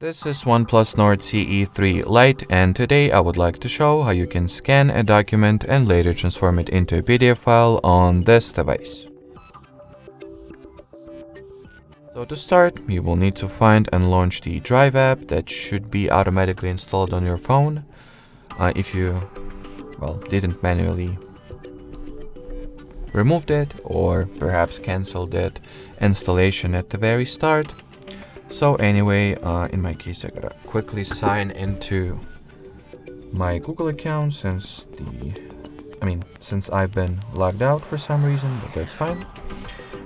This is ONEPLUS Nord CE 3 Lite, and today I would like to show how you can scan a document and later transform it into a PDF file on this device. So to start, you will need to find and launch the Drive app that should be automatically installed on your phone if you, didn't manually removed it or perhaps canceled that installation at the very start. So anyway, in my case, I gotta quickly sign into my Google account since I've been logged out for some reason, but that's fine.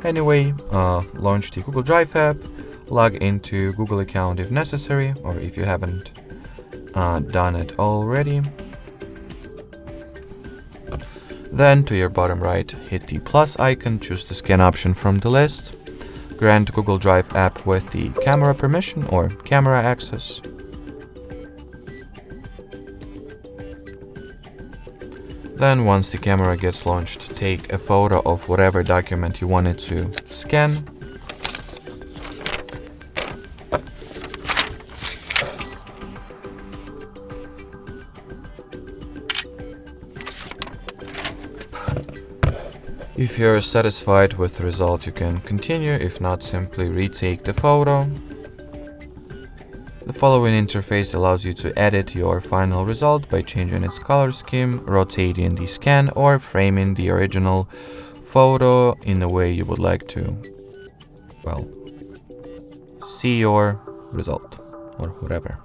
Anyway, launch the Google Drive app, log into Google account if necessary, or if you haven't done it already. Then to your bottom right, hit the plus icon, choose the scan option from the list. Grant Google Drive app with the camera permission or camera access. Then once the camera gets launched, take a photo of whatever document you wanted to scan. If you're satisfied with the result, you can continue. If not, simply retake the photo. The following interface allows you to edit your final result by changing its color scheme, rotating the scan, or framing the original photo in the way you would like to, see your result, or whatever.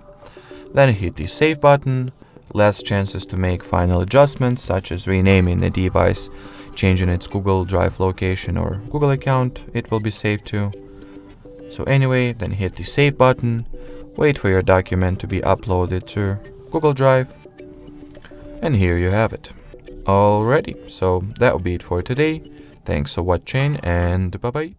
Then hit the Save button. Less chances to make final adjustments, such as renaming the device, changing its Google Drive location or Google account it will be saved to. So anyway, then hit the Save button, wait for your document to be uploaded to Google Drive, and here you have it. Alrighty, so that will be it for today. Thanks for watching, and bye bye.